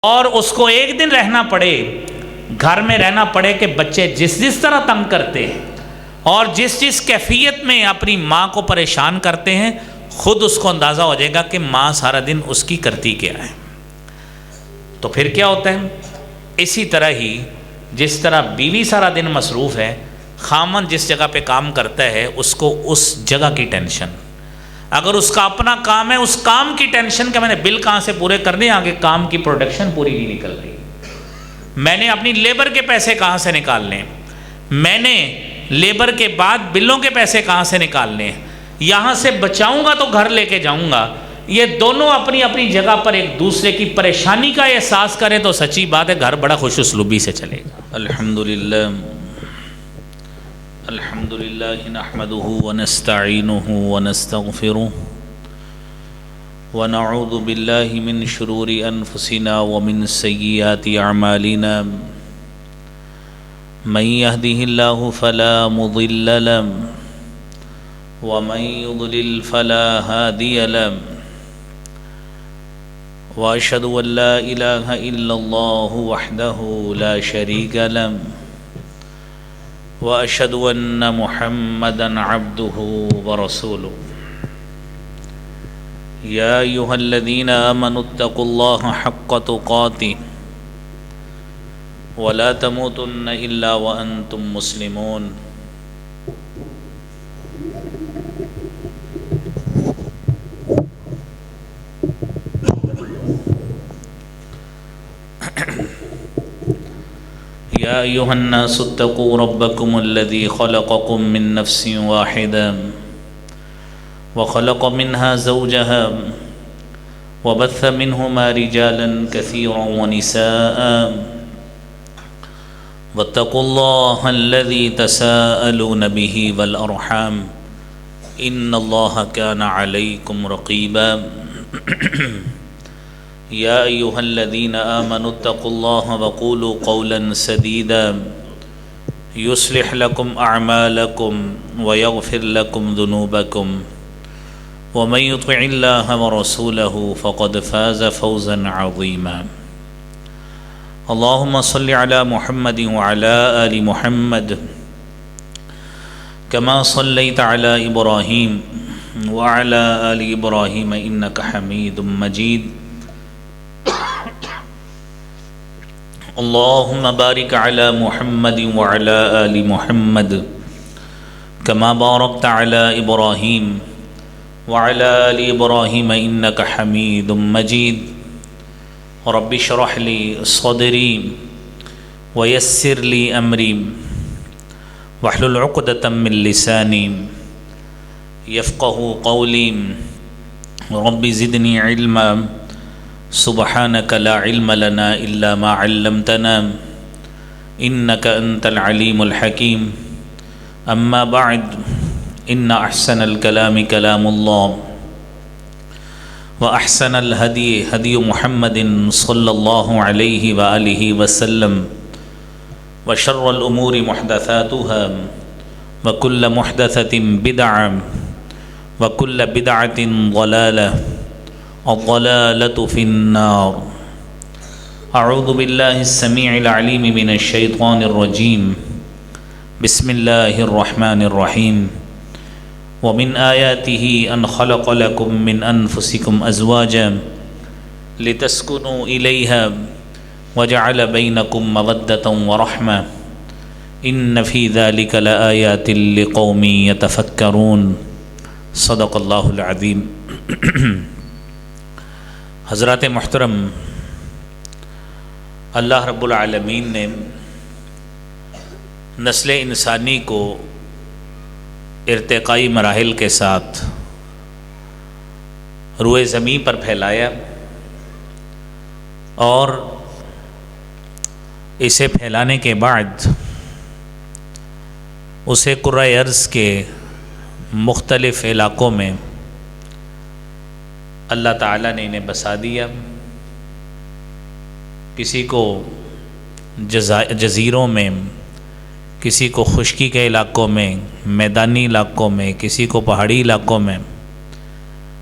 اور اس کو ایک دن رہنا پڑے، گھر میں رہنا پڑے کہ بچے جس طرح تنگ کرتے ہیں اور جس کیفیت میں اپنی ماں کو پریشان کرتے ہیں، خود اس کو اندازہ ہو جائے گا کہ ماں سارا دن اس کی کرتی کیا ہے۔ تو پھر کیا ہوتا ہے؟ اسی طرح ہی جس طرح بیوی سارا دن مصروف ہے، خامن جس جگہ پہ کام کرتا ہے اس کو اس جگہ کی ٹینشن، اگر اس کا اپنا کام ہے اس کام کی ٹینشن کہ میں نے بل کہاں سے پورے کرنے، آگے کام کی پروڈکشن پوری نہیں نکل رہی، میں نے اپنی لیبر کے پیسے کہاں سے نکالنے، میں نے لیبر کے بعد بلوں کے پیسے کہاں سے نکالنے، یہاں سے بچاؤں گا تو گھر لے کے جاؤں گا۔ یہ دونوں اپنی اپنی جگہ پر ایک دوسرے کی پریشانی کا احساس کریں تو سچی بات ہے گھر بڑا خوش اسلوبی سے چلے گا۔ الحمدللہ نحمده ونستعینه ونستغفره ونعوذ باللہ من شرور انفسنا ومن سیئات اعمالنا، من يهده الله فلا مضل له ومن يضلل فلا هادي له، واشهد ان لا اله الا الله وحده لا شريك له، واشهد ان محمدا عبده ورسوله۔ يا ايها الذين امنوا اتقوا الله حق تقاته ولا تموتن الا وانتم مسلمون۔ يا أيها الناس اتقوا ربكم الذي خلقكم من نفس واحدة وخلق منها زوجها وبث منهما رجالا كثيرا ونساء، واتقوا الله الذي تساءلون به والأرحام إن الله كان عليكم رقيبا۔ يا أيها الذين آمنوا اتقوا الله وقولوا قولا سديدا يصلح لكم أعمالكم ويغفر لكم ذنوبكم، ومن يطع الله ورسوله فقد فاز فوزا عظيما۔ اللهم صل على محمد وعلى آل محمد كما صليت على إبراهيم وعلى آل إبراهيم إنك حميد مجيد۔ اللهم بارك على محمد وعلى آل محمد كما باركت على إبراهيم وعلى آل إبراهيم إنك حميد مجيد۔ رب اشرح لي صدري ويسر لي أمري واحلل عقدة من لساني يفقه قولي، رب زدني علما سبحانك لا علم لنا إلا ما علمتنا إنك أنت العليم الحكيم۔ أما بعد، إن أحسن الكلام كلام الله، وأحسن الهدي هدي محمد صلى الله عليه وآله وسلم، وشر الأمور محدثاتها، وكل محدثة بدعة، وكل بدعة ضلالة، الضلالة في النار۔ اعوذ باللہ السمیع العلیم من الشیطان الرجیم، بسم اللہ الرحمن الرحیم۔ ومن آیاته ان خلق لكم من انفسكم ازواجا لتسكنوا الیہا وجعل بینکم مودة ورحمة ان فی ذلک لآیات لقوم یتفکرون۔ صدق اللہ العظیم۔ حضرات محترم، اللہ رب العالمین نے نسل انسانی کو ارتقائی مراحل کے ساتھ روئے زمین پر پھیلایا اور اسے پھیلانے کے بعد اسے کرۂ ارض کے مختلف علاقوں میں اللہ تعالیٰ نے انہیں بسا دیا۔ کسی کو جزیروں میں، کسی کو خشکی کے علاقوں میں، میدانی علاقوں میں، کسی کو پہاڑی علاقوں میں۔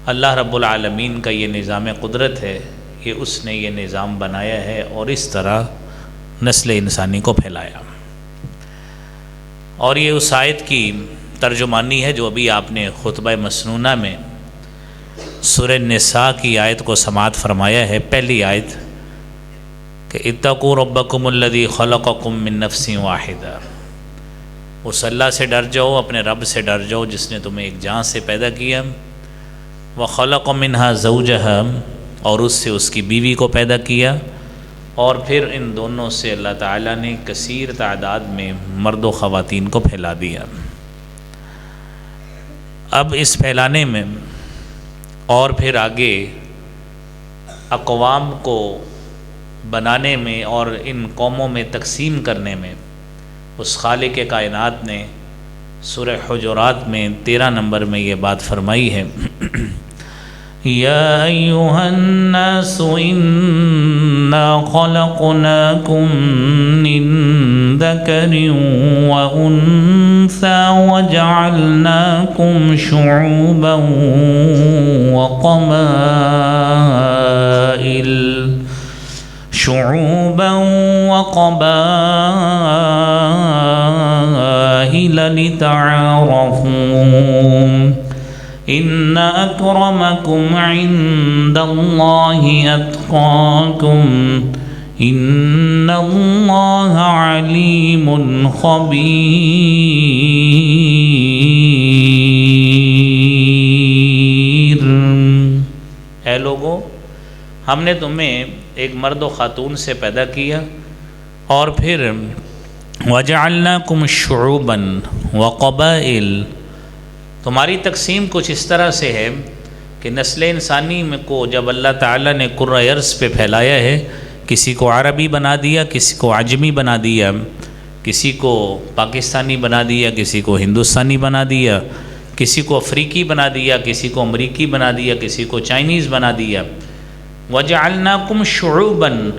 اللہ رب العالمین کا یہ نظام قدرت ہے، یہ اس نے یہ نظام بنایا ہے اور اس طرح نسل انسانی کو پھیلایا۔ اور یہ اس آیت کی ترجمانی ہے جو ابھی آپ نے خطبہ مسنونہ میں سورہ نساء کی آیت کو سماعت فرمایا ہے، پہلی آیت کہ اتقوا ربکم الذی خلقکم من نفس واحدہ، اس اللہ سے ڈر جاؤ، اپنے رب سے ڈر جاؤ جس نے تمہیں ایک جان سے پیدا کیا، وخلق منہا زوجہا، اور اس سے اس کی بیوی کو پیدا کیا، اور پھر ان دونوں سے اللہ تعالیٰ نے کثیر تعداد میں مرد و خواتین کو پھیلا دیا۔ اب اس پھیلانے میں اور پھر آگے اقوام کو بنانے میں اور ان قوموں میں تقسیم کرنے میں اس خالق کائنات نے سورہ حجرات میں 13 نمبر میں یہ بات فرمائی ہے، یا ایھا الناس انا خلقناکم من ذکر وانثی وجعلناکم شعوبا وقبائل لتعارفوا ان اکرمکم عند اللہ اتقاکم ان اللہ علیم خبیر۔ اے لوگو، ہم نے تمہیں ایک مرد و خاتون سے پیدا کیا، اور پھر وَجَعَلْنَاكُمْ شُعُوبًا وَقَبَائِلَ، تمہاری تقسیم کچھ اس طرح سے ہے کہ نسل انسانی میں کو جب اللہ تعالیٰ نے کرۂ ارض پہ پھیلایا ہے، کسی کو عربی بنا دیا، کسی کو عجمی بنا دیا، کسی کو پاکستانی بنا دیا، کسی کو ہندوستانی بنا دیا، کسی کو افریقی بنا دیا، کسی کو امریکی بنا دیا، کسی کو چائنیز بنا دیا۔ وَجَعَلْنَاكُمْ شُعُوبًا،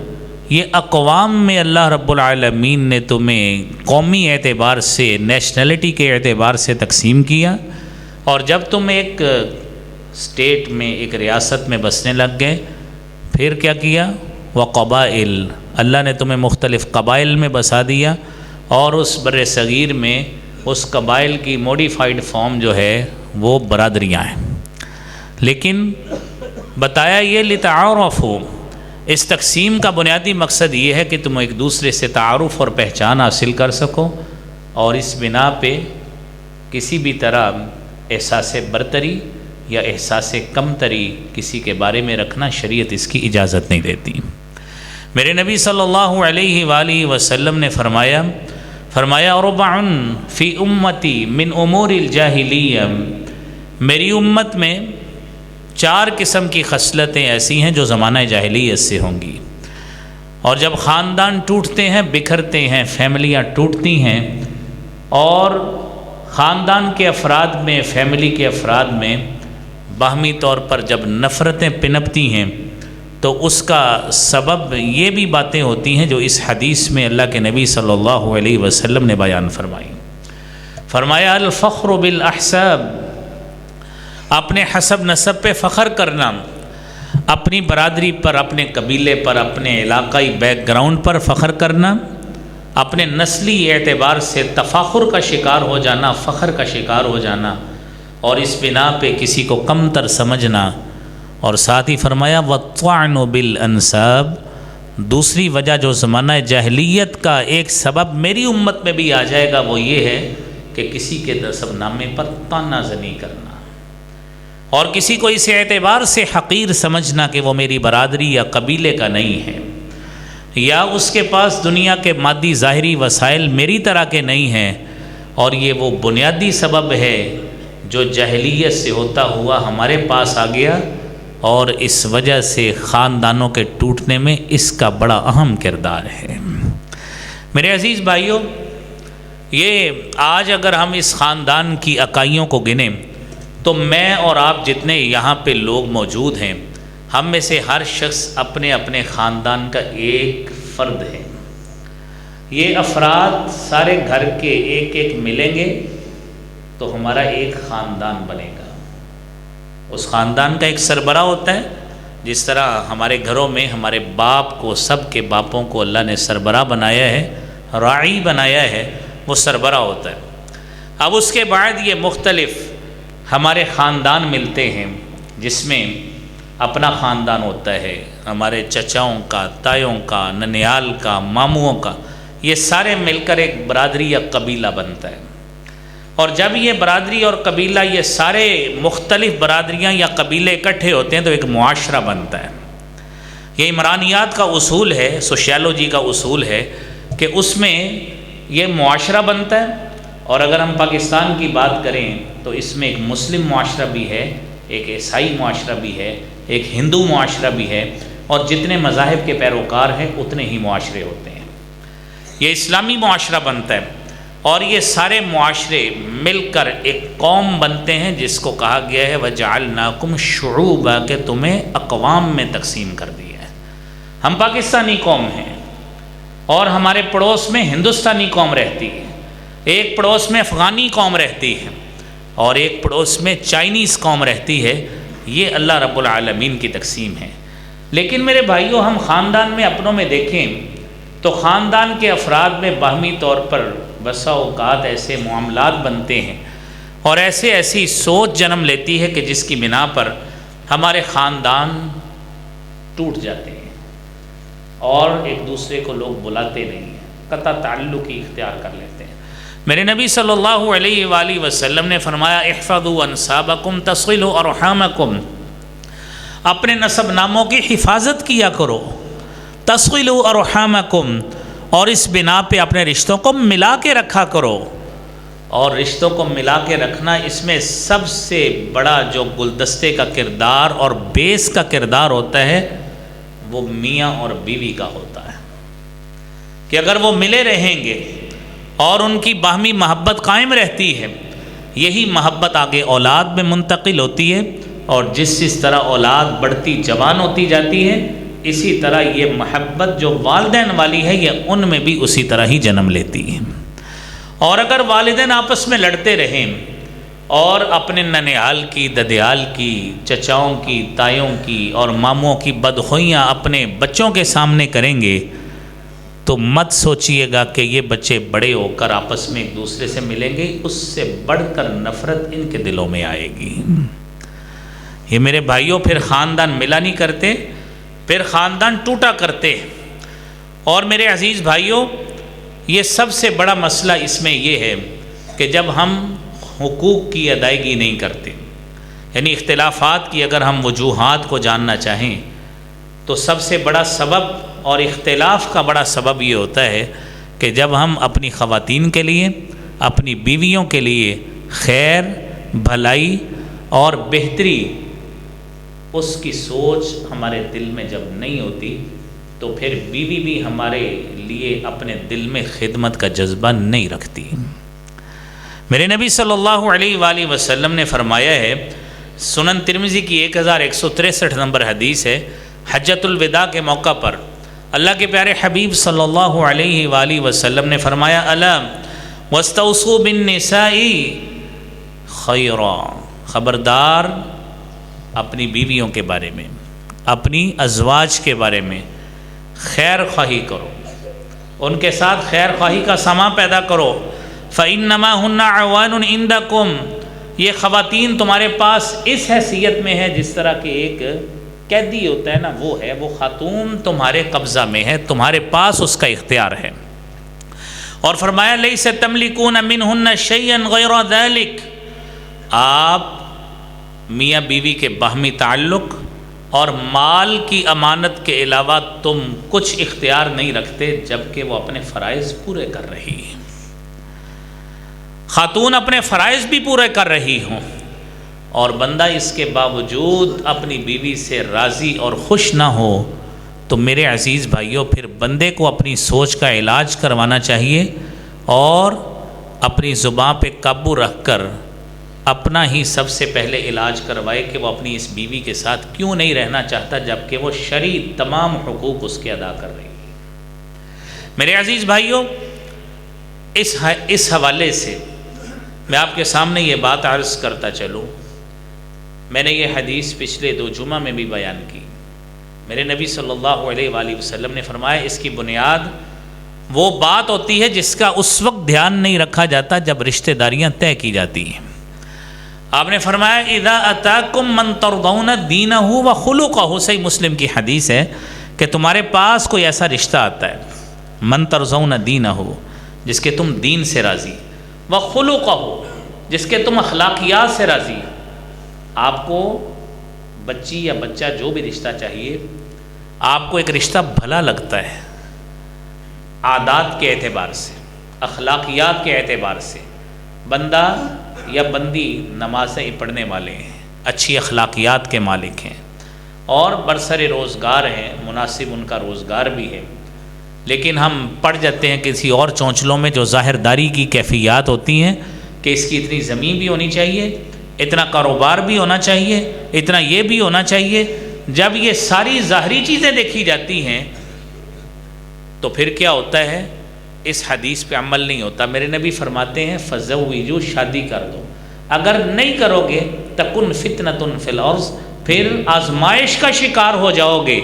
یہ اقوام میں اللہ رب العالمین نے تمہیں قومی اعتبار سے، نیشنلٹی کے اعتبار سے تقسیم کیا، اور جب تم ایک اسٹیٹ میں، ایک ریاست میں بسنے لگ گئے، پھر کیا کیا؟ وقبائل، اللہ نے تمہیں مختلف قبائل میں بسا دیا، اور اس بر صغیر میں اس قبائل کی موڈیفائڈ فارم جو ہے وہ برادریاں ہیں۔ لیکن بتایا یہ لتعارفوا، اس تقسیم کا بنیادی مقصد یہ ہے کہ تم ایک دوسرے سے تعارف اور پہچان حاصل کر سکو، اور اس بنا پہ کسی بھی طرح احساس برتری یا احساس کمتری کسی کے بارے میں رکھنا شریعت اس کی اجازت نہیں دیتی۔ میرے نبی صلی اللہ علیہ وآلہ وسلم نے فرمایا اربع فی امتی من امور الجاہلیہ، میری امت میں 4 قسم کی خصلتیں ایسی ہیں جو زمانہ جاہلیت سے ہوں گی، اور جب خاندان ٹوٹتے ہیں، بکھرتے ہیں، فیملیاں ٹوٹتی ہیں، اور خاندان کے افراد میں، فیملی کے افراد میں باہمی طور پر جب نفرتیں پنپتی ہیں، تو اس کا سبب یہ بھی باتیں ہوتی ہیں جو اس حدیث میں اللہ کے نبی صلی اللہ علیہ وسلم نے بیان فرمایا الفخر بالاحساب، اپنے حسب نسب پہ فخر کرنا، اپنی برادری پر، اپنے قبیلے پر، اپنے علاقائی بیک گراؤنڈ پر فخر کرنا، اپنے نسلی اعتبار سے تفاخر کا شکار ہو جانا، فخر کا شکار ہو جانا، اور اس بنا پہ کسی کو کمتر سمجھنا، اور ساتھ ہی فرمایا وَالطَّعْنُ بِالْأَنْسَابِ، دوسری وجہ جو زمانہ جاہلیت کا ایک سبب میری امت میں بھی آ جائے گا وہ یہ ہے کہ کسی کے نسب نامے پر طعنہ زنی کرنا، اور کسی کو اس اعتبار سے حقیر سمجھنا کہ وہ میری برادری یا قبیلے کا نہیں ہے، یا اس کے پاس دنیا کے مادی ظاہری وسائل میری طرح کے نہیں ہیں، اور یہ وہ بنیادی سبب ہے جو جاہلیت سے ہوتا ہوا ہمارے پاس آ گیا، اور اس وجہ سے خاندانوں کے ٹوٹنے میں اس کا بڑا اہم کردار ہے۔ میرے عزیز بھائیوں، یہ آج اگر ہم اس خاندان کی اکائیوں کو گنیں تو میں اور آپ جتنے یہاں پہ لوگ موجود ہیں، ہم میں سے ہر شخص اپنے اپنے خاندان کا ایک فرد ہے۔ یہ افراد سارے گھر کے ایک ایک ملیں گے تو ہمارا ایک خاندان بنے گا۔ اس خاندان کا ایک سربراہ ہوتا ہے، جس طرح ہمارے گھروں میں ہمارے باپ کو، سب کے باپوں کو اللہ نے سربراہ بنایا ہے، راعی بنایا ہے، وہ سربراہ ہوتا ہے۔ اب اس کے بعد یہ مختلف ہمارے خاندان ملتے ہیں، جس میں اپنا خاندان ہوتا ہے، ہمارے چچاؤں کا، تایوں کا، ننیال کا، ماموؤں کا، یہ سارے مل کر ایک برادری یا قبیلہ بنتا ہے۔ اور جب یہ برادری اور قبیلہ، یہ سارے مختلف برادریاں یا قبیلے اکٹھے ہوتے ہیں تو ایک معاشرہ بنتا ہے۔ یہ عمرانیات کا اصول ہے، سوشیالوجی کا اصول ہے کہ اس میں یہ معاشرہ بنتا ہے۔ اور اگر ہم پاکستان کی بات کریں تو اس میں ایک مسلم معاشرہ بھی ہے، ایک عیسائی معاشرہ بھی ہے، ایک ہندو معاشرہ بھی ہے، اور جتنے مذاہب کے پیروکار ہیں اتنے ہی معاشرے ہوتے ہیں۔ یہ اسلامی معاشرہ بنتا ہے، اور یہ سارے معاشرے مل کر ایک قوم بنتے ہیں، جس کو کہا گیا ہے وَجَعَلْنَاكُمْ شُعُوبًا، کہ تمہیں اقوام میں تقسیم کر دیا ہے۔ ہم پاکستانی قوم ہیں، اور ہمارے پڑوس میں ہندوستانی قوم رہتی ہے، ایک پڑوس میں افغانی قوم رہتی ہے، اور ایک پڑوس میں چائنیز قوم رہتی ہے۔ یہ اللہ رب العالمین کی تقسیم ہے۔ لیکن میرے بھائیوں، ہم خاندان میں اپنوں میں دیکھیں تو خاندان کے افراد میں باہمی طور پر بسا اوقات ایسے معاملات بنتے ہیں اور ایسی سوچ جنم لیتی ہے کہ جس کی بنا پر ہمارے خاندان ٹوٹ جاتے ہیں اور ایک دوسرے کو لوگ بلاتے نہیں ہیں، قطع تعلق ہی اختیار کر لیتے ہیں۔ میرے نبی صلی اللہ علیہ وآلہ وسلم نے فرمایا احفظوا انسابکم تصلوا ارحامکم، اپنے نسب ناموں کی حفاظت کیا کرو، تصلوا ارحامکم، اور اس بنا پہ اپنے رشتوں کو ملا کے رکھا کرو۔ اور رشتوں کو ملا کے رکھنا، اس میں سب سے بڑا جو گلدستے کا کردار اور بیس کا کردار ہوتا ہے وہ میاں اور بیوی کا ہوتا ہے، کہ اگر وہ ملے رہیں گے اور ان کی باہمی محبت قائم رہتی ہے، یہی محبت آگے اولاد میں منتقل ہوتی ہے، اور جس طرح اولاد بڑھتی جوان ہوتی جاتی ہے، اسی طرح یہ محبت جو والدین والی ہے یہ ان میں بھی اسی طرح ہی جنم لیتی ہے۔ اور اگر والدین آپس میں لڑتے رہیں اور اپنے ننیال کی، ددیال کی، چچاؤں کی، تایوں کی اور ماموں کی بدخوئیاں اپنے بچوں کے سامنے کریں گے تو مت سوچئے گا کہ یہ بچے بڑے ہو کر آپس میں ایک دوسرے سے ملیں گے، اس سے بڑھ کر نفرت ان کے دلوں میں آئے گی۔ یہ میرے بھائیوں پھر خاندان ملا نہیں کرتے، پھر خاندان ٹوٹا کرتے۔ اور میرے عزیز بھائیوں، یہ سب سے بڑا مسئلہ اس میں یہ ہے کہ جب ہم حقوق کی ادائیگی نہیں کرتے، یعنی اختلافات کی اگر ہم وجوہات کو جاننا چاہیں تو سب سے بڑا سبب اور اختلاف کا بڑا سبب یہ ہوتا ہے کہ جب ہم اپنی خواتین کے لیے، اپنی بیویوں کے لیے خیر، بھلائی اور بہتری، اس کی سوچ ہمارے دل میں جب نہیں ہوتی تو پھر بیوی بھی ہمارے لیے اپنے دل میں خدمت کا جذبہ نہیں رکھتی۔ میرے نبی صلی اللہ علیہ وآلہ وسلم نے فرمایا ہے، سنن ترمذی کی 1163 نمبر حدیث ہے، حجۃ الوداع کے موقع پر اللہ کے پیارے حبیب صلی اللہ علیہ وآلہ وسلم نے فرمایا الا واستوصوا بالنساء خیرا، خبردار اپنی بیویوں کے بارے میں، اپنی ازواج کے بارے میں خیر خواہی کرو، ان کے ساتھ خیر خواہی کا سماں پیدا کرو۔ فإنما ہن عوان عندکم، یہ خواتین تمہارے پاس اس حیثیت میں ہے جس طرح کہ ایک قیدی ہوتا ہے نا، وہ ہے، وہ خاتون تمہارے قبضہ میں ہے، تمہارے پاس اس کا اختیار ہے۔ اور فرمایا لیس تملکون منہن شیئا غیر ذلک، آپ میاں بیوی کے باہمی تعلق اور مال کی امانت کے علاوہ تم کچھ اختیار نہیں رکھتے جبکہ وہ اپنے فرائض پورے کر رہی ہیں۔ خاتون اپنے فرائض بھی پورے کر رہی ہوں اور بندہ اس کے باوجود اپنی بیوی سے راضی اور خوش نہ ہو تو میرے عزیز بھائیوں، پھر بندے کو اپنی سوچ کا علاج کروانا چاہیے اور اپنی زبان پہ قابو رکھ کر اپنا ہی سب سے پہلے علاج کروائے کہ وہ اپنی اس بیوی کے ساتھ کیوں نہیں رہنا چاہتا جبکہ وہ شرعی تمام حقوق اس کے ادا کر رہی ہے۔ میرے عزیز بھائیوں، اس حوالے سے میں آپ کے سامنے یہ بات عرض کرتا چلوں، میں نے یہ حدیث پچھلے 2 جمعہ میں بھی بیان کی میرے نبی صلی اللہ علیہ وآلہ وسلم نے فرمایا اس کی بنیاد وہ بات ہوتی ہے جس کا اس وقت دھیان نہیں رکھا جاتا جب رشتہ داریاں طے کی جاتی ہیں۔ آپ نے فرمایا اذا اتاکم من ترضون دینہ وخلقہ، صحیح مسلم کی حدیث ہے کہ تمہارے پاس کوئی ایسا رشتہ آتا ہے من ترضون دینہ، جس کے تم دین سے راضی، وخلقہ، جس کے تم اخلاقیات سے راضی۔ آپ کو بچی یا بچہ جو بھی رشتہ چاہیے، آپ کو ایک رشتہ بھلا لگتا ہے عادات کے اعتبار سے، اخلاقیات کے اعتبار سے، بندہ یا بندی نمازیں پڑھنے والے ہیں، اچھی اخلاقیات کے مالک ہیں اور برسر روزگار ہیں، مناسب ان کا روزگار بھی ہے، لیکن ہم پڑ جاتے ہیں کسی اور چونچلوں میں جو ظاہر داری کی کیفیات ہوتی ہیں کہ اس کی اتنی زمین بھی ہونی چاہیے، اتنا کاروبار بھی ہونا چاہیے، اتنا یہ بھی ہونا چاہیے۔ جب یہ ساری ظاہری چیزیں دیکھی جاتی ہیں تو پھر کیا ہوتا ہے؟ اس حدیث پہ عمل نہیں ہوتا۔ میرے نبی فرماتے ہیں فزوجوا، شادی کر دو، اگر نہیں کرو گے تکن فتنۃ فی الارض، پھر آزمائش کا شکار ہو جاؤ گے،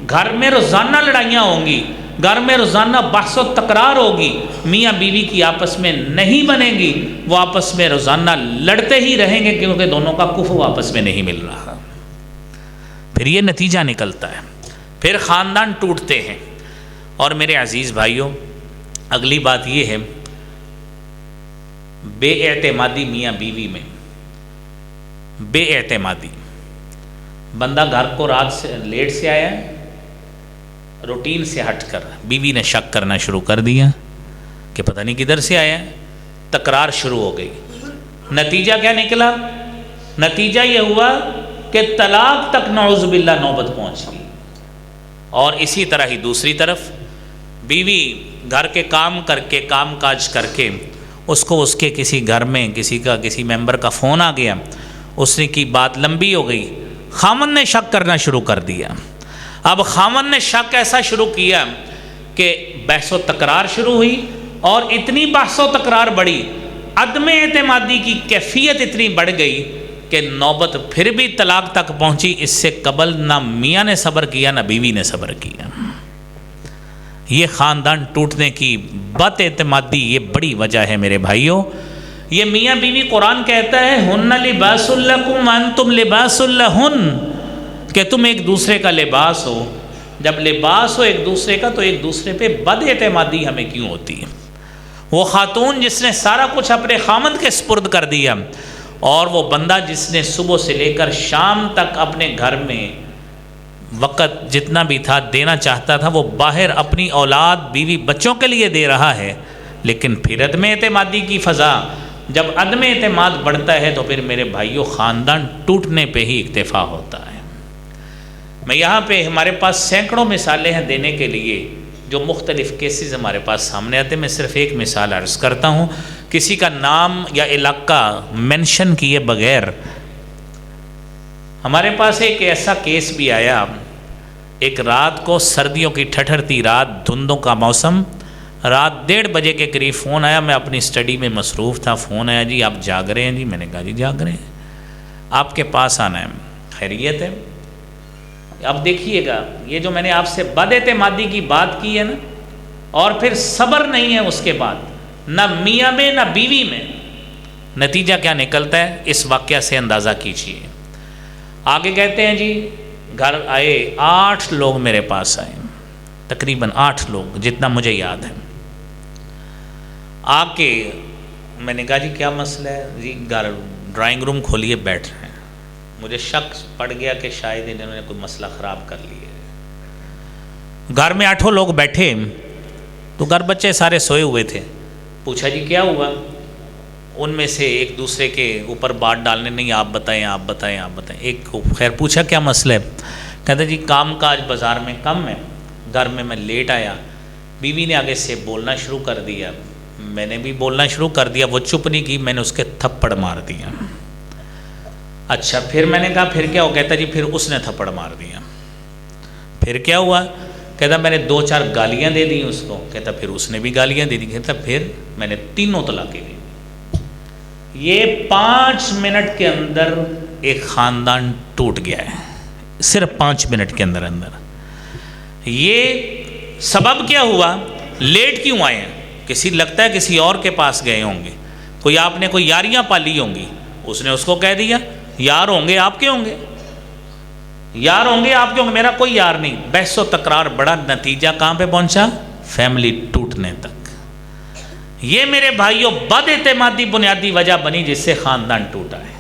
گھر میں روزانہ لڑائیاں ہوں گی، گھر میں روزانہ بحث و تکرار ہوگی، میاں بیوی کی آپس میں نہیں بنے گی، وہ آپس میں روزانہ لڑتے ہی رہیں گے کیونکہ دونوں کا کفو آپس میں نہیں مل رہا۔ پھر یہ نتیجہ نکلتا ہے، پھر خاندان ٹوٹتے ہیں۔ اور میرے عزیز بھائیوں، اگلی بات یہ ہے بے اعتمادی میاں بیوی میں، بے اعتمادی۔ بندہ گھر کو رات سے لیٹ سے آیا ہے، روٹین سے ہٹ کر بیوی نے شک کرنا شروع کر دیا کہ پتہ نہیں کدھر سے آیا ہے، تکرار شروع ہو گئی۔ نتیجہ کیا نکلا؟ نتیجہ یہ ہوا کہ طلاق تک نعوذ باللہ نوبت پہنچ گئی۔ اور اسی طرح ہی دوسری طرف بیوی گھر کے کام کر کے، کام کاج کر کے، اس کو اس کے کسی گھر میں کسی ممبر کا فون آ گیا، اس نے کی بات لمبی ہو گئی، خامن نے شک کرنا شروع کر دیا۔ اب خامن نے شک ایسا شروع کیا کہ بحث و تکرار شروع ہوئی، اور اتنی بحث و تکرار بڑھی، عدم اعتمادی کی کیفیت اتنی بڑھ گئی کہ نوبت پھر بھی طلاق تک پہنچی۔ اس سے قبل نہ میاں نے صبر کیا نہ بیوی نے صبر کیا۔ یہ خاندان ٹوٹنے کی بد اعتمادی یہ بڑی وجہ ہے میرے بھائیوں۔ یہ میاں بیوی قرآن کہتا ہے ہن لباس لکم وانتم لباس لہن، کہ تم ایک دوسرے کا لباس ہو۔ جب لباس ہو ایک دوسرے کا تو ایک دوسرے پہ بد اعتمادی ہمیں کیوں ہوتی ہے؟ وہ خاتون جس نے سارا کچھ اپنے خامند کے سپرد کر دیا، اور وہ بندہ جس نے صبح سے لے کر شام تک اپنے گھر میں وقت جتنا بھی تھا دینا چاہتا تھا، وہ باہر اپنی اولاد بیوی بچوں کے لیے دے رہا ہے، لیکن پھر عدم اعتمادی کی فضا، جب عدم اعتماد بڑھتا ہے تو پھر میرے بھائیوں خاندان ٹوٹنے پہ ہی اکتفا ہوتا ہے۔ میں یہاں پہ ہمارے پاس سینکڑوں مثالیں ہیں دینے کے لیے، جو مختلف کیسز ہمارے پاس سامنے آتے ہیں۔ میں صرف ایک مثال عرض کرتا ہوں، کسی کا نام یا علاقہ مینشن کیے بغیر۔ ہمارے پاس ایک ایسا کیس بھی آیا، ایک رات کو سردیوں کی ٹھٹھرتی رات، دھندوں کا موسم، رات 1:30 بجے کے قریب فون آیا۔ میں اپنی اسٹڈی میں مصروف تھا، فون آیا جی آپ جاگ رہے ہیں؟ جی میں نے کہا جی جاگ رہے ہیں، آپ کے پاس آنا ہے، خیریت ہے؟ اب دیکھیے گا، یہ جو میں نے آپ سے بد اعتمادی کی بات کی ہے نا، اور پھر صبر نہیں ہے اس کے بعد، نہ میاں میں نہ بیوی میں، نتیجہ کیا نکلتا ہے اس واقعہ سے اندازہ کیجیے۔ آگے کہتے ہیں جی گھر آئے 8 لوگ میرے پاس آئے، تقریباً 8 لوگ جتنا مجھے یاد ہے۔ آ کے میں نے کہا جی کیا مسئلہ ہے؟ جی گھر ڈرائنگ روم کھولیے بیٹھ رہے ہیں۔ مجھے شک پڑ گیا کہ شاید انہوں نے کوئی مسئلہ خراب کر لیا ہے۔ گھر میں 8 لوگ بیٹھے تو گھر بچے سارے سوئے ہوئے تھے۔ پوچھا جی کیا ہوا؟ ان میں سے ایک دوسرے کے اوپر بات ڈالنے، نہیں آپ بتائیں آپ بتائیں آپ بتائیں۔ ایک کو خیر پوچھا کیا مسئلہ ہے؟ کہتا جی کام کاج بازار میں کم ہے، گھر میں لیٹ آیا، بیوی نے آگے سے بولنا شروع کر دیا، میں نے بھی بولنا شروع کر دیا، وہ چپ نہیں کی، میں نے اس کے تھپڑ مار دیا۔ اچھا پھر میں نے کہا پھر کیا ہو؟ کہتا جی پھر اس نے تھپڑ مار دیا۔ پھر کیا ہوا؟ کہتا میں نے 2-4 گالیاں دے دی اس کو۔ کہتا پھر اس نے بھی گالیاں دے دی۔ کہتا پھر میں نے 3 طلاقیں دی۔ یہ 5 منٹ کے اندر ایک خاندان ٹوٹ گیا ہے، صرف 5 منٹ کے اندر۔ یہ سبب کیا ہوا، لیٹ کیوں آئے ہیں؟ کسی لگتا ہے کسی اور کے پاس گئے ہوں گے، کوئی آپ نے کوئی یاریاں پالی ہوں گی، اس نے اس کو کہہ دیا یار ہوں گے آپ کے ہوں گے، یار ہوں گے آپ کے ہوں گے، میرا کوئی یار نہیں، بحث و تکرار بڑا، نتیجہ کہاں پہ پہنچا؟ فیملی ٹوٹنے تک۔ یہ میرے بھائیوں بد اعتمادی بنیادی وجہ بنی جس سے خاندان ٹوٹا ہے۔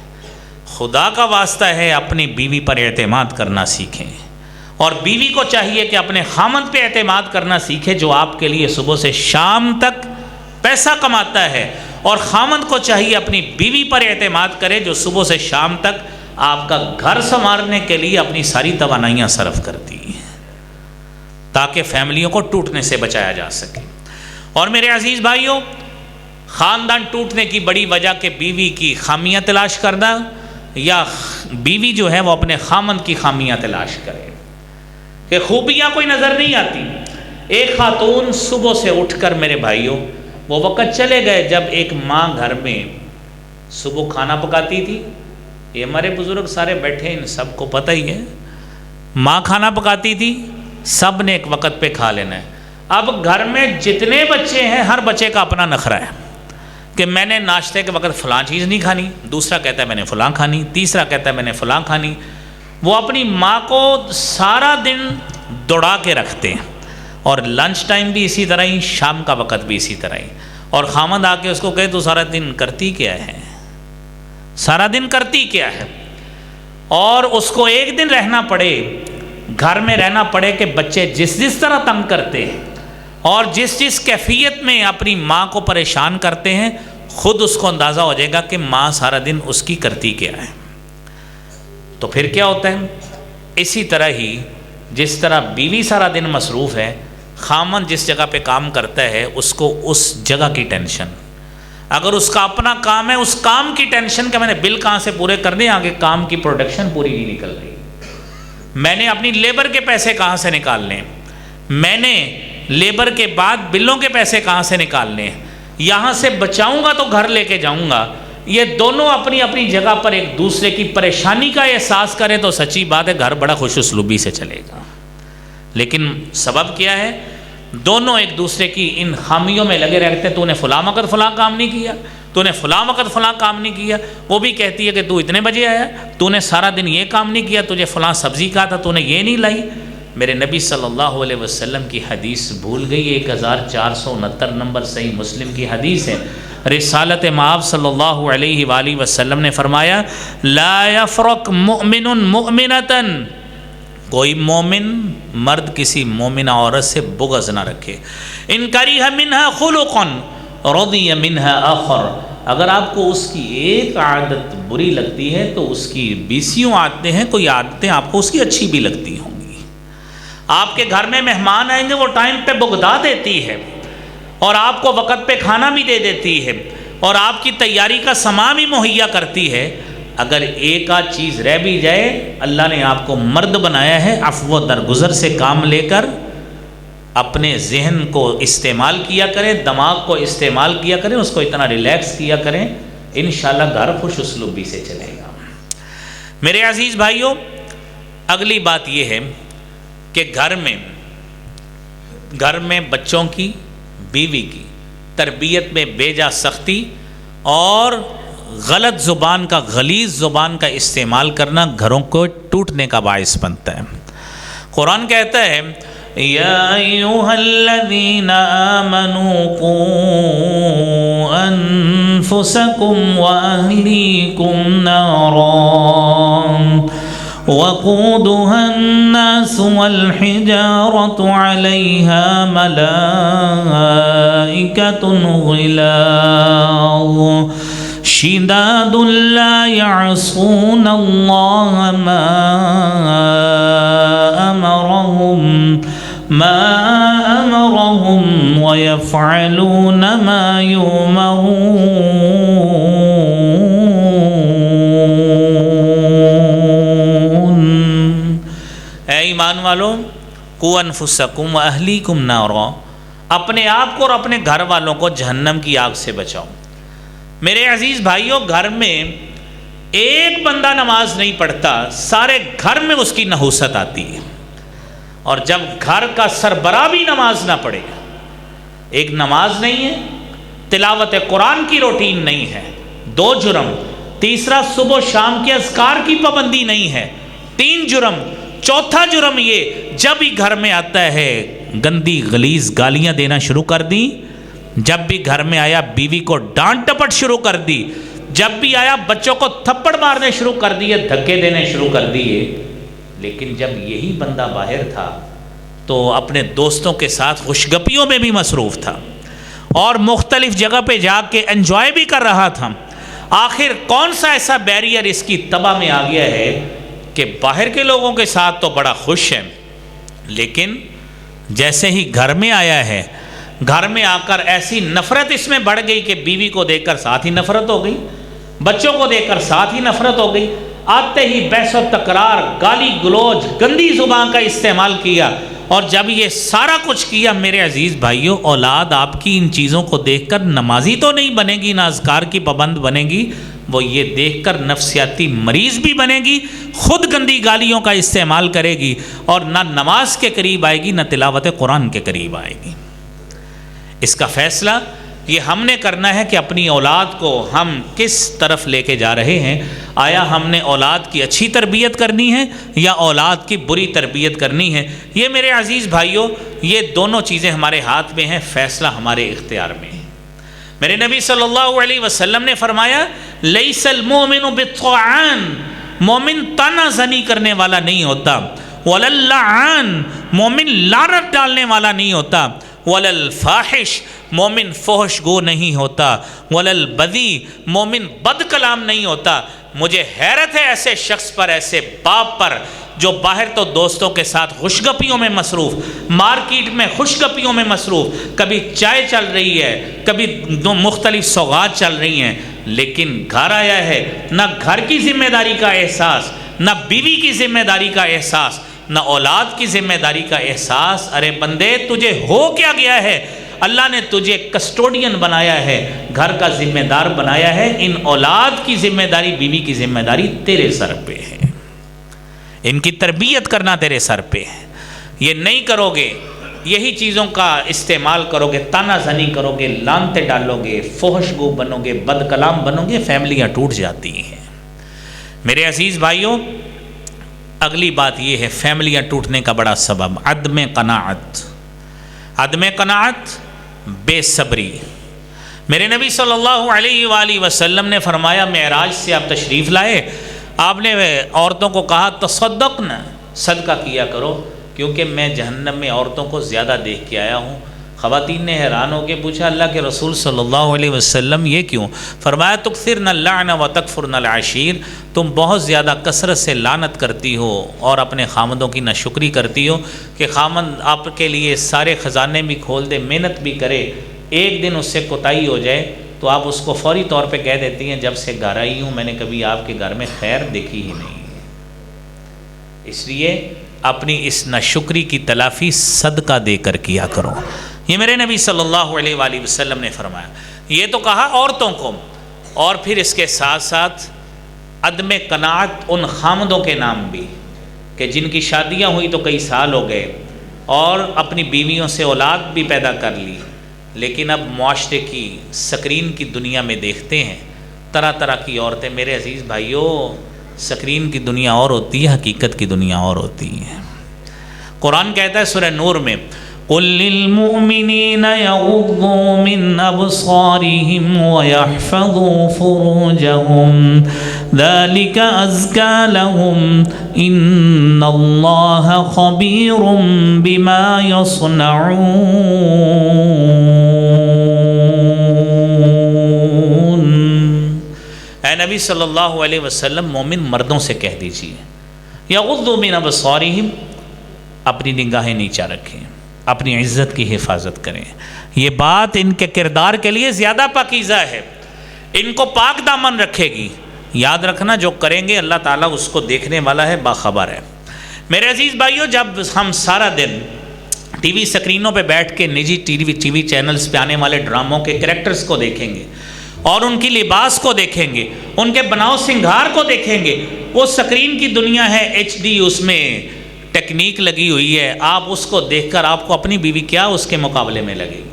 خدا کا واسطہ ہے اپنی بیوی پر اعتماد کرنا سیکھیں، اور بیوی کو چاہیے کہ اپنے خامند پہ اعتماد کرنا سیکھے جو آپ کے لیے صبح سے شام تک پیسہ کماتا ہے، اور خامند کو چاہیے اپنی بیوی پر اعتماد کرے جو صبح سے شام تک آپ کا گھر سنوارنے کے لیے اپنی ساری توانائیاں صرف کرتی ہیں، تاکہ فیملیوں کو ٹوٹنے سے بچایا جا سکے۔ اور میرے عزیز بھائیوں، خاندان ٹوٹنے کی بڑی وجہ کہ بیوی کی خامیاں تلاش کرنا، یا بیوی جو ہے وہ اپنے خامند کی خامیاں تلاش کرے، کہ خوبیاں کوئی نظر نہیں آتی۔ ایک خاتون صبح سے اٹھ کر میرے بھائیوں، وہ وقت چلے گئے جب ایک ماں گھر میں صبح کھانا پکاتی تھی، یہ ہمارے بزرگ سارے بیٹھے ان سب کو پتہ ہی ہے، ماں کھانا پکاتی تھی، سب نے ایک وقت پہ کھا لینا ہے۔ اب گھر میں جتنے بچے ہیں ہر بچے کا اپنا نخرہ ہے کہ میں نے ناشتے کے وقت فلاں چیز نہیں کھانی، دوسرا کہتا ہے میں نے فلاں کھانی، تیسرا کہتا ہے میں نے فلاں کھانی۔ وہ اپنی ماں کو سارا دن دوڑا کے رکھتے ہیں، اور لنچ ٹائم بھی اسی طرح ہی، شام کا وقت بھی اسی طرح ہی، اور خامند آ کے اس کو کہے تو سارا دن کرتی کیا ہے، سارا دن کرتی کیا ہے، اور اس کو ایک دن رہنا پڑے، گھر میں رہنا پڑے کہ بچے جس طرح تنگ کرتے ہیں اور جس کیفیت میں اپنی ماں کو پریشان کرتے ہیں، خود اس کو اندازہ ہو جائے گا کہ ماں سارا دن اس کی کرتی کیا ہے۔ تو پھر کیا ہوتا ہے؟ اسی طرح ہی جس طرح بیوی سارا دن مصروف ہے، خامن جس جگہ پہ کام کرتا ہے اس کو اس جگہ کی ٹینشن، اگر اس کا اپنا کام ہے اس کام کی ٹینشن کہ میں نے بل کہاں سے پورے کرنے، آگے کام کی پروڈکشن پوری نہیں نکل رہی، میں نے اپنی لیبر کے پیسے کہاں سے نکالنے، میں نے لیبر کے بعد بلوں کے پیسے کہاں سے نکالنے، یہاں سے بچاؤں گا تو گھر لے کے جاؤں گا۔ یہ دونوں اپنی اپنی جگہ پر ایک دوسرے کی پریشانی کا احساس کریں تو سچی بات ہے گھر بڑا خوش اسلوبی سے چلے گا، لیکن سبب کیا ہے؟ دونوں ایک دوسرے کی ان خامیوں میں لگے رہتے ہیں، تو نے فلاں وقت فلاں کام نہیں کیا، تو نے فلاں وقت فلاں کام نہیں کیا، وہ بھی کہتی ہے کہ تو اتنے بجے آیا، تو نے سارا دن یہ کام نہیں کیا، تجھے فلاں سبزی کہا تھا تو نے یہ نہیں لائی۔ میرے نبی صلی اللہ علیہ وسلم کی حدیث بھول گئی، 1469 نمبر صحیح مسلم کی حدیث ہے، رسالت مآب صلی اللہ علیہ وآلہ وسلم نے فرمایا لا یفرق مؤمن مؤمنۃ، کوئی مومن مرد کسی مومنہ عورت سے بغض نہ رکھے، ان کرہ منہا خلقا رضی منہا آخر، اگر آپ کو اس کی ایک عادت بری لگتی ہے تو اس کی 20 عادتیں ہیں، کوئی عادتیں آپ کو اس کی اچھی بھی لگتی ہوں گی۔ آپ کے گھر میں مہمان آئیں گے وہ ٹائم پہ بغدا دیتی ہے، اور آپ کو وقت پہ کھانا بھی دے دیتی ہے، اور آپ کی تیاری کا سامان بھی مہیا کرتی ہے، اگر ایک آدھ چیز رہ بھی جائے، اللہ نے آپ کو مرد بنایا ہے، عفو درگزر سے کام لے کر اپنے ذہن کو استعمال کیا کریں، دماغ کو استعمال کیا کریں، اس کو اتنا ریلیکس کیا کریں، انشاءاللہ گھر خوش اسلوبی سے چلے گا۔ میرے عزیز بھائیوں، اگلی بات یہ ہے کہ گھر میں بچوں کی، بیوی کی تربیت میں بے جا سختی اور غلط زبان کا، غلیظ زبان کا استعمال کرنا گھروں کو ٹوٹنے کا باعث بنتا ہے۔ قرآن کہتا ہے یا ایھا الذین آمنوا قوا انفسکم واہلیکم نارا وقودها الناس والحجارة عليها ملائكة غلاظ شداد لا يعصون الله ما أمرهم ويفعلون ما يؤمرون۔ اے ایمان والو، قوا انفسکم واہلیکم نارا، اپنے آپ کو اور اپنے گھر والوں کو جہنم کی آگ سے بچاؤ۔ میرے عزیز بھائیوں، گھر میں ایک بندہ نماز نہیں پڑھتا، سارے گھر میں اس کی نحوست آتی ہے، اور جب گھر کا سربراہ بھی نماز نہ پڑھے، ایک نماز نہیں ہے، تلاوت قرآن کی روٹین نہیں ہے، 2 جرم، تیسرا صبح و شام کے اذکار کی پابندی نہیں ہے، 3 جرم، چوتھا جرم یہ جب ہی گھر میں آتا ہے گندی غلیظ گالیاں دینا شروع کر دی، جب بھی گھر میں آیا بیوی کو ڈانٹ ٹپٹ شروع کر دی، جب بھی آیا بچوں کو تھپڑ مارنے شروع کر دیے، دھکے دینے شروع کر دیے۔ لیکن جب یہی بندہ باہر تھا تو اپنے دوستوں کے ساتھ خوشگپیوں میں بھی مصروف تھا اور مختلف جگہ پہ جا کے انجوائے بھی کر رہا تھا۔ آخر کون سا ایسا بیریئر اس کی تباہ میں آ گیا ہے کہ باہر کے لوگوں کے ساتھ تو بڑا خوش ہے، لیکن جیسے ہی گھر میں آیا ہے، گھر میں آ کر ایسی نفرت اس میں بڑھ گئی کہ بیوی کو دیکھ کر ساتھ ہی نفرت ہو گئی، بچوں کو دیکھ کر ساتھ ہی نفرت ہو گئی، آتے ہی بحث و تکرار، گالی گلوچ، گندی زبان کا استعمال کیا۔ اور جب یہ سارا کچھ کیا میرے عزیز بھائیوں، اولاد آپ کی ان چیزوں کو دیکھ کر نمازی تو نہیں بنے گی، نہ اذکار کی پابند بنے گی، وہ یہ دیکھ کر نفسیاتی مریض بھی بنے گی، خود گندی گالیوں کا استعمال کرے گی، اور نہ نماز کے قریب آئے گی نہ تلاوت قرآن کے قریب آئے گی۔ اس کا فیصلہ یہ ہم نے کرنا ہے کہ اپنی اولاد کو ہم کس طرف لے کے جا رہے ہیں۔ آیا ہم نے اولاد کی اچھی تربیت کرنی ہے یا اولاد کی بری تربیت کرنی ہے؟ یہ میرے عزیز بھائیوں، یہ دونوں چیزیں ہمارے ہاتھ میں ہیں، فیصلہ ہمارے اختیار میں ہے۔ میرے نبی صلی اللہ علیہ وسلم نے فرمایا لیس المؤمن بالطعان، مومن طعنہ زنی کرنے والا نہیں ہوتا، ولا اللعان، مومن لعنت ڈالنے والا نہیں ہوتا، ولا الفاحش، مومن فحش گو نہیں ہوتا، ولا البذی، مومن بد کلام نہیں ہوتا۔ مجھے حیرت ہے ایسے شخص پر، ایسے باپ پر جو باہر تو دوستوں کے ساتھ خوشگپیوں میں مصروف، مارکیٹ میں خوشگپیوں میں مصروف، کبھی چائے چل رہی ہے، کبھی مختلف سوغات چل رہی ہیں، لیکن گھر آیا ہے نہ گھر کی ذمہ داری کا احساس، نہ بیوی کی ذمہ داری کا احساس، نہ اولاد کی ذمہ داری کا احساس۔ ارے بندے تجھے ہو کیا گیا ہے؟ اللہ نے تجھے کسٹوڈین بنایا ہے، گھر کا ذمہ دار بنایا ہے، ان اولاد کی ذمہ داری، بیوی کی ذمہ داری تیرے سر پہ ہے، ان کی تربیت کرنا تیرے سر پہ ہے۔ یہ نہیں کرو گے، یہی چیزوں کا استعمال کرو گے، طعنہ زنی کرو گے، لعنتیں ڈالو گے، فحش گو بنو گے، بد کلام بنو گے، فیملیاں ٹوٹ جاتی ہیں۔ میرے عزیز بھائیوں، اگلی بات یہ ہے فیملیاں ٹوٹنے کا بڑا سبب عدم قناعت، عدم قناعت، بے صبری۔ میرے نبی صلی اللہ علیہ وآلہ وسلم نے فرمایا معراج سے آپ تشریف لائے، آپ نے عورتوں کو کہا تصدقنا، صدقہ کیا کرو، کیونکہ میں جہنم میں عورتوں کو زیادہ دیکھ کے آیا ہوں۔ خواتین نے حیران ہو کے پوچھا اللہ کے رسول صلی اللہ علیہ وسلم یہ کیوں؟ فرمایا تکثرن اللعن وتکفرن العشیر، تم بہت زیادہ کثرت سے لعنت کرتی ہو اور اپنے خامندوں کی ناشکری کرتی ہو کہ خامند آپ کے لیے سارے خزانے بھی کھول دے، محنت بھی کرے، ایک دن اس سے کوتاہی ہو جائے تو آپ اس کو فوری طور پہ کہہ دیتی ہیں جب سے گھر آئی ہوں میں نے کبھی آپ کے گھر میں خیر دیکھی ہی نہیں ہے۔ اس لیے اپنی اس ناشکری کی تلافی صدقہ دے کر کیا کرو، یہ میرے نبی صلی اللہ علیہ وآلہ وسلم نے فرمایا۔ یہ تو کہا عورتوں کو، اور پھر اس کے ساتھ ساتھ عدم قناعت ان خامدوں کے نام بھی کہ جن کی شادیاں ہوئی تو کئی سال ہو گئے اور اپنی بیویوں سے اولاد بھی پیدا کر لی، لیکن اب معاشرے کی سکرین کی دنیا میں دیکھتے ہیں طرح طرح کی عورتیں۔ میرے عزیز بھائیوں، سکرین کی دنیا اور ہوتی ہے، حقیقت کی دنیا اور ہوتی ہے۔ قرآن کہتا ہے سورہ نور میں قُل لِّلْمُؤْمِنِينَ يَغُضُّوا مِنْ أَبْصَارِهِمْ وَيَحْفَظُوا فُرُوجَهُمْ ذَلِكَ أَزْكَىٰ لَهُمْ إِنَّ اللَّهَ خَبِيرٌ بِمَا يَصْنَعُونَ۔ اے نبی صلی اللہ علیہ وسلم مومن مردوں سے کہہ دیجئے یغضوا من ابصارہم، اپنی نگاہیں نیچا رکھیں، اپنی عزت کی حفاظت کریں۔ یہ بات ان کے کردار کے لیے زیادہ پاکیزہ ہے، ان کو پاک دامن رکھے گی۔ یاد رکھنا جو کریں گے اللہ تعالیٰ اس کو دیکھنے والا ہے، باخبر ہے۔ میرے عزیز بھائیوں، جب ہم سارا دن ٹی وی سکرینوں پہ بیٹھ کے نجی ٹی وی چینلز پہ آنے والے ڈراموں کے کریکٹرز کو دیکھیں گے اور ان کی لباس کو دیکھیں گے، ان کے بناؤ سنگھار کو دیکھیں گے، وہ سکرین کی دنیا ہے، HD، اس میں ٹیکنیک لگی ہوئی ہے، آپ اس کو دیکھ کر آپ کو اپنی بیوی کیا اس کے مقابلے میں لگے گی،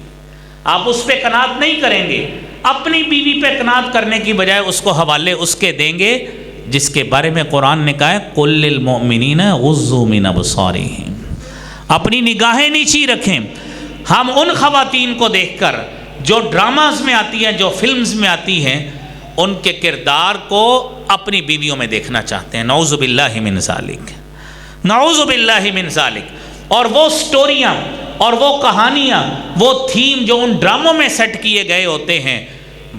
آپ اس پہ قناعت نہیں کریں گے، اپنی بیوی پہ قناعت کرنے کی بجائے اس کو حوالے اس کے دیں گے جس کے بارے میں قرآن نے کہا ہے قُل لِّلْمُؤْمِنِينَ غُضُّوا مِنْ أَبْصَارِهِمْ، اپنی نگاہیں نیچی رکھیں۔ ہم ان خواتین کو دیکھ کر جو ڈراماز میں آتی ہیں، جو فلمز میں آتی ہیں، ان کے کردار کو اپنی بیویوں میں دیکھنا چاہتے ہیں۔ نعوذ باللہ من ذالک، نعوذ باللہ من ذالک۔ اور وہ سٹوریاں اور وہ کہانیاں، وہ تھیم جو ان ڈراموں میں سیٹ کیے گئے ہوتے ہیں،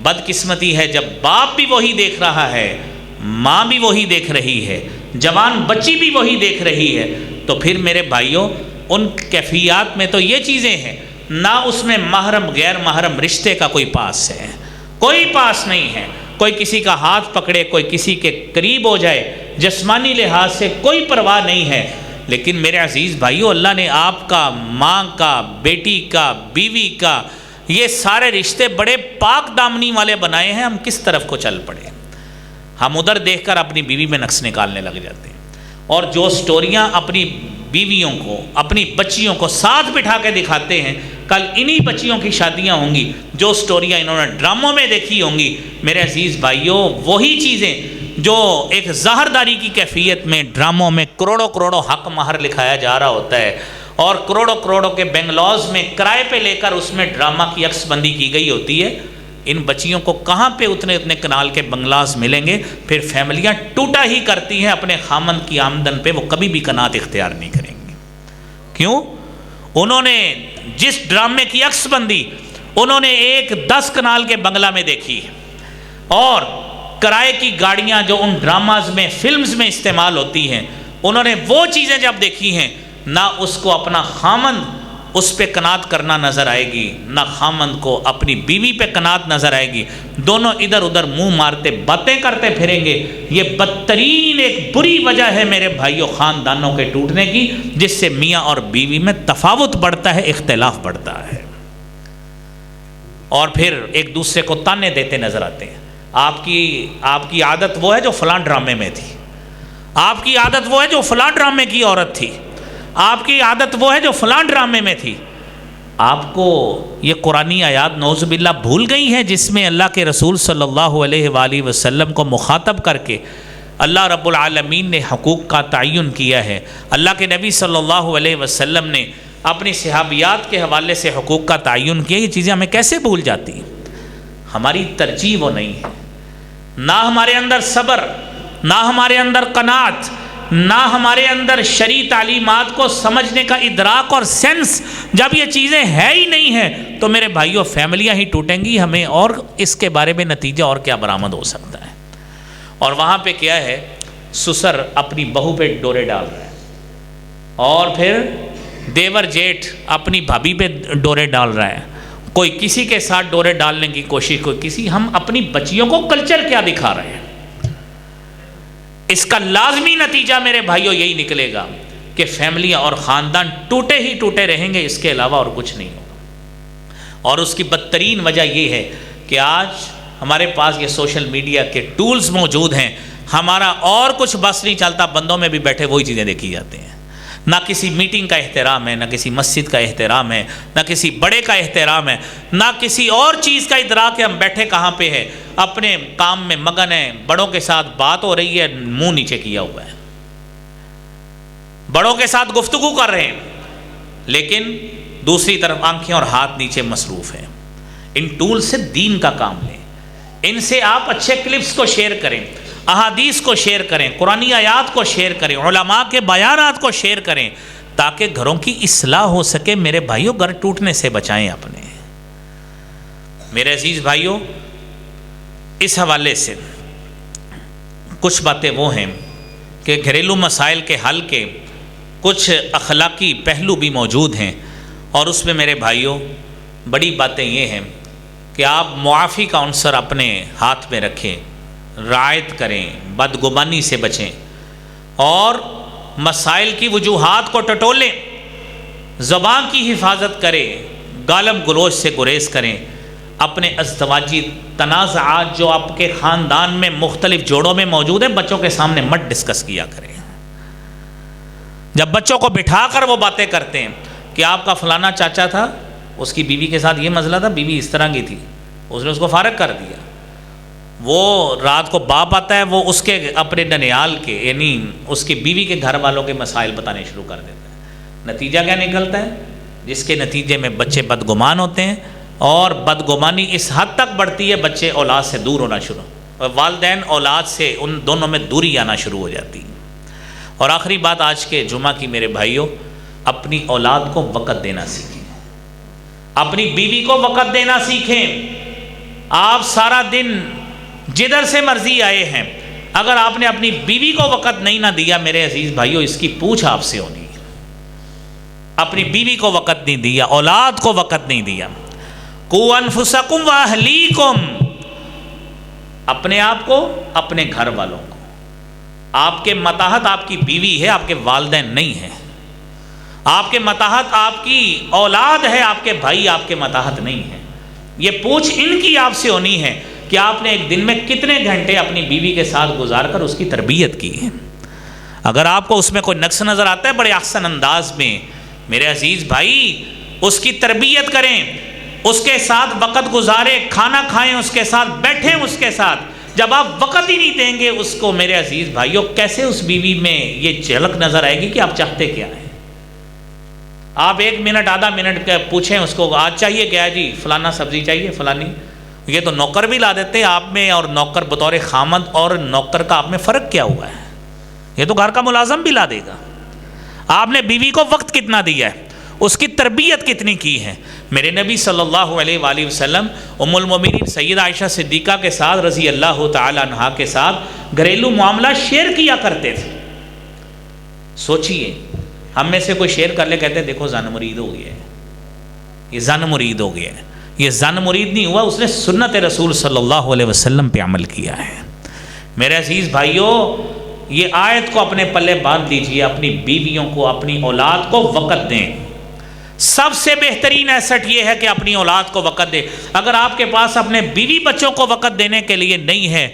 بدقسمتی ہے جب باپ بھی وہی دیکھ رہا ہے، ماں بھی وہی دیکھ رہی ہے، جوان بچی بھی وہی دیکھ رہی ہے، تو پھر میرے بھائیوں ان کیفیات میں تو یہ چیزیں ہیں، نہ اس میں محرم غیر محرم رشتے کا کوئی پاس ہے، کوئی پاس نہیں ہے، کوئی کسی کا ہاتھ پکڑے، کوئی کسی کے قریب ہو جائے، جسمانی لحاظ سے کوئی پرواہ نہیں ہے۔ لیکن میرے عزیز بھائیو، اللہ نے آپ کا، ماں کا، بیٹی کا، بیوی کا، یہ سارے رشتے بڑے پاک دامنی والے بنائے ہیں، ہم کس طرف کو چل پڑے؟ ہم ادھر دیکھ کر اپنی بیوی میں نقص نکالنے لگ جاتے ہیں، اور جو سٹوریاں اپنی بیویوں کو، اپنی بچیوں کو ساتھ بٹھا کے دکھاتے ہیں، کل انہی بچیوں کی شادیاں ہوں گی جو سٹوریاں انہوں نے ڈراموں میں دیکھی ہوں گی۔ میرے عزیز بھائیوں، وہی چیزیں جو ایک زہرداری کی کیفیت میں ڈراموں میں کروڑوں کروڑوں حق مہر لکھایا جا رہا ہوتا ہے، اور کروڑوں کروڑوں کے بنگلوز میں کرائے پہ لے کر اس میں ڈرامہ کی عکس بندی کی گئی ہوتی ہے، ان بچیوں کو کہاں پہ اتنے کنال کے بنگلاز ملیں گے؟ پھر فیملیاں ٹوٹا ہی کرتی ہیں اپنے خامند کی آمدن پہ، وہ کبھی بھی قناعت اختیار نہیں کریں گی۔ کیوں؟ انہوں نے جس ڈرامے کی عکس بندی انہوں نے ایک 10 کنال کے بنگلہ میں دیکھی ہے، اور کرائے کی گاڑیاں جو ان ڈراماز میں، فلمز میں استعمال ہوتی ہیں، انہوں نے وہ چیزیں جب دیکھی ہیں، نہ اس کو اپنا خامند اس پہ قناعت کرنا نظر آئے گی، نہ خامند کو اپنی بیوی پہ قناعت نظر آئے گی، دونوں ادھر ادھر منہ مارتے باتیں کرتے پھریں گے۔ یہ بدترین ایک بری وجہ ہے میرے بھائیوں خاندانوں کے ٹوٹنے کی، جس سے میاں اور بیوی میں تفاوت بڑھتا ہے، اختلاف بڑھتا ہے، اور پھر ایک دوسرے کو تانے دیتے نظر آتے ہیں۔ آپ کی عادت وہ ہے جو فلاں ڈرامے میں تھی، آپ کی عادت وہ ہے جو فلاں ڈرامے کی عورت تھی، آپ کی عادت وہ ہے جو فلاں ڈرامے میں تھی۔ آپ کو یہ قرآنی آیات نعوذ باللہ بھول گئی ہیں، جس میں اللہ کے رسول صلی اللہ علیہ وآلہ وسلم کو مخاطب کر کے اللہ رب العالمین نے حقوق کا تعین کیا ہے۔ اللہ کے نبی صلی اللہ علیہ وسلم نے اپنی صحابیات کے حوالے سے حقوق کا تعین کیا۔ یہ چیزیں ہمیں کیسے بھول جاتی ہیں؟ ہماری ترجیح وہ نہیں ہے، نہ ہمارے اندر صبر، نہ ہمارے اندر قناعت، نہ ہمارے اندر شرعی تعلیمات کو سمجھنے کا ادراک اور سینس۔ جب یہ چیزیں ہے ہی نہیں ہیں تو میرے بھائیوں فیملیاں ہی ٹوٹیں گی، ہمیں اور اس کے بارے میں نتیجہ اور کیا برآمد ہو سکتا ہے؟ اور وہاں پہ کیا ہے، سسر اپنی بہو پہ ڈورے ڈال رہا ہے، اور پھر دیور جیٹھ اپنی بھابھی پہ ڈورے ڈال رہا ہے، کوئی کسی کے ساتھ ڈورے ڈالنے کی کوشش، کوئی کسی۔ ہم اپنی بچیوں کو کلچر کیا دکھا رہے ہیں؟ اس کا لازمی نتیجہ میرے بھائیوں یہی نکلے گا کہ فیملیاں اور خاندان ٹوٹے ہی ٹوٹے رہیں گے، اس کے علاوہ اور کچھ نہیں ہوگا۔ اور اس کی بدترین وجہ یہ ہے کہ آج ہمارے پاس یہ سوشل میڈیا کے ٹولز موجود ہیں، ہمارا اور کچھ بس نہیں چلتا، بندوں میں بھی بیٹھے وہی چیزیں دیکھی جاتی ہیں۔ نہ کسی میٹنگ کا احترام ہے، نہ کسی مسجد کا احترام ہے، نہ کسی بڑے کا احترام ہے، نہ کسی اور چیز کا ادراک ہے۔ ہم بیٹھے کہاں پہ ہے؟ اپنے کام میں مگن ہیں، بڑوں کے ساتھ بات ہو رہی ہے، منہ نیچے کیا ہوا ہے، بڑوں کے ساتھ گفتگو کر رہے ہیں، لیکن دوسری طرف آنکھیں اور ہاتھ نیچے مصروف ہیں۔ ان ٹول سے دین کا کام لیں، ان سے آپ اچھے کلپس کو شیئر کریں، احادیث کو شیئر کریں، قرآنی آیات کو شیئر کریں، علماء کے بیانات کو شیئر کریں، تاکہ گھروں کی اصلاح ہو سکے۔ میرے بھائیوں گھر ٹوٹنے سے بچائیں اپنے۔ میرے عزیز بھائیوں، اس حوالے سے کچھ باتیں وہ ہیں کہ گھریلو مسائل کے حل کے کچھ اخلاقی پہلو بھی موجود ہیں، اور اس میں میرے بھائیوں بڑی باتیں یہ ہیں کہ آپ معافی کا عنصر اپنے ہاتھ میں رکھیں، رعایت کریں، بدگمانی سے بچیں، اور مسائل کی وجوہات کو ٹٹولیں، زبان کی حفاظت کریں، گالم گلوچ سے گریز کریں، اپنے ازدواجی تنازعات جو آپ کے خاندان میں مختلف جوڑوں میں موجود ہیں بچوں کے سامنے مت ڈسکس کیا کریں۔ جب بچوں کو بٹھا کر وہ باتیں کرتے ہیں کہ آپ کا فلانا چاچا تھا، اس کی بیوی کے ساتھ یہ مسئلہ تھا، بیوی اس طرح کی تھی، اس نے اس کو فارغ کر دیا، وہ رات کو باپ آتا ہے، وہ اس کے اپنے ننیال کے یعنی اس کی بیوی کے گھر والوں کے مسائل بتانے شروع کر دیتا ہے۔ نتیجہ کیا نکلتا ہے؟ جس کے نتیجے میں بچے بدگمان ہوتے ہیں، اور بدگمانی اس حد تک بڑھتی ہے بچے اولاد سے دور ہونا شروع، اور والدین اولاد سے ان دونوں میں دوری آنا شروع ہو جاتی ہے۔ اور آخری بات آج کے جمعہ کی میرے بھائیوں، اپنی اولاد کو وقت دینا سیکھیں، اپنی بیوی کو وقت دینا سیکھیں۔ آپ سارا دن جدھر سے مرضی آئے ہیں، اگر آپ نے اپنی بیوی کو وقت نہیں نہ دیا میرے عزیز بھائیوں، اس کی پوچھ آپ سے ہونی۔ اپنی بیوی کو وقت نہیں دیا، اولاد کو وقت نہیں دیا۔ قوا انفسکم واہلیکم، اپنے آپ کو، اپنے گھر والوں کو۔ آپ کے ماتحت آپ کی بیوی ہے، آپ کے والدین نہیں ہیں۔ آپ کے ماتحت آپ کی اولاد ہے، آپ کے بھائی آپ کے ماتحت نہیں ہیں۔ یہ پوچھ ان کی آپ سے ہونی ہے کہ آپ نے ایک دن میں کتنے گھنٹے اپنی بیوی کے ساتھ گزار کر اس کی تربیت کی ہے۔ اگر آپ کو اس میں کوئی نقص نظر آتا ہے بڑے احسن انداز میں، میرے عزیز بھائی اس کی تربیت کریں، اس کے ساتھ وقت گزاریں، کھانا کھائیں اس کے ساتھ، بیٹھیں اس کے ساتھ۔ جب آپ وقت ہی نہیں دیں گے اس کو میرے عزیز بھائیوں، کیسے اس بیوی میں یہ جھلک نظر آئے گی کہ آپ چاہتے کیا ہیں؟ آپ 1 منٹ آدھا منٹ پوچھیں اس کو، آج چاہیے کیا ہے جی؟ فلانا سبزی چاہیے، فلانی۔ یہ تو نوکر بھی لا دیتے ہیں آپ میں، اور نوکر بطور خامد اور نوکر کا آپ میں فرق کیا ہوا ہے؟ یہ تو گھر کا ملازم بھی لا دے گا۔ آپ نے بیوی کو وقت کتنا دیا ہے، اس کی تربیت کتنی کی ہے؟ میرے نبی صلی اللہ علیہ وآلہ وسلم ام المومنین سیدہ عائشہ صدیقہ کے ساتھ رضی اللہ تعالی عنہا کے ساتھ گھریلو معاملہ شیئر کیا کرتے تھے۔ سوچئے ہم میں سے کوئی شیئر کر لے، کہتے ہیں دیکھو زن مرید ہو گیا ہے، یہ زن مرید ہو گیا ہے۔ یہ زن مرید نہیں ہوا، اس نے سنت رسول صلی اللہ علیہ وسلم پہ عمل کیا ہے۔ میرے عزیز بھائیوں، یہ آیت کو اپنے پلے باندھ لیجئے، اپنی بیویوں کو، اپنی اولاد کو وقت دیں۔ سب سے بہترین ایسٹ یہ ہے کہ اپنی اولاد کو وقت دیں۔ اگر آپ کے پاس اپنے بیوی بچوں کو وقت دینے کے لیے نہیں ہے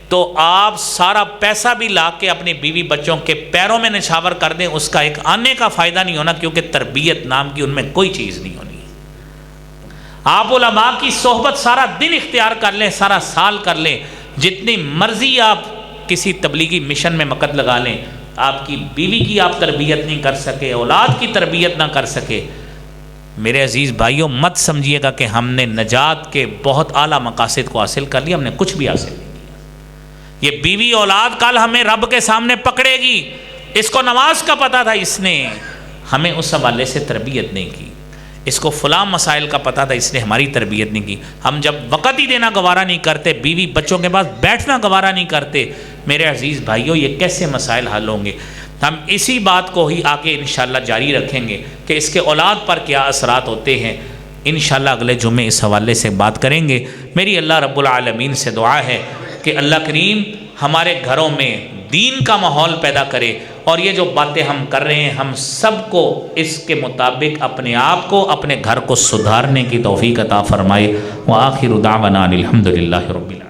تو آپ سارا پیسہ بھی لا کے اپنی بیوی بچوں کے پیروں میں نچھاور کر دیں، اس کا ایک آنے کا فائدہ نہیں ہونا، کیونکہ تربیت نام کی ان میں کوئی چیز نہیں ہونی۔ آپ علماء کی صحبت سارا دن اختیار کر لیں، سارا سال کر لیں، جتنی مرضی آپ کسی تبلیغی مشن میں مقد لگا لیں، آپ کی بیوی کی آپ تربیت نہیں کر سکے، اولاد کی تربیت نہ کر سکے، میرے عزیز بھائیوں مت سمجھیے گا کہ ہم نے نجات کے بہت اعلیٰ مقاصد کو حاصل کر لیا، ہم نے کچھ بھی حاصل نہیں کیا۔ یہ بیوی اولاد کل ہمیں رب کے سامنے پکڑے گی۔ اس کو نماز کا پتہ تھا، اس نے ہمیں اس حوالے سے تربیت نہیں کی۔ اس کو فلاں مسائل کا پتہ تھا، اس نے ہماری تربیت نہیں کی۔ ہم جب وقت ہی دینا گوارا نہیں کرتے، بیوی بچوں کے پاس بیٹھنا گوارا نہیں کرتے، میرے عزیز بھائیوں یہ کیسے مسائل حل ہوں گے؟ ہم اسی بات کو ہی آگے انشاءاللہ جاری رکھیں گے کہ اس کے اولاد پر کیا اثرات ہوتے ہیں۔ انشاءاللہ اگلے جمعے اس حوالے سے بات کریں گے۔ میری اللہ رب العالمین سے دعا ہے کہ اللہ کریم ہمارے گھروں میں دین کا ماحول پیدا کرے، اور یہ جو باتیں ہم کر رہے ہیں ہم سب کو اس کے مطابق اپنے آپ کو، اپنے گھر کو سدھارنے کی توفیق عطا فرمائے۔ وآخر دعوانا الحمدللہ رب العالمین۔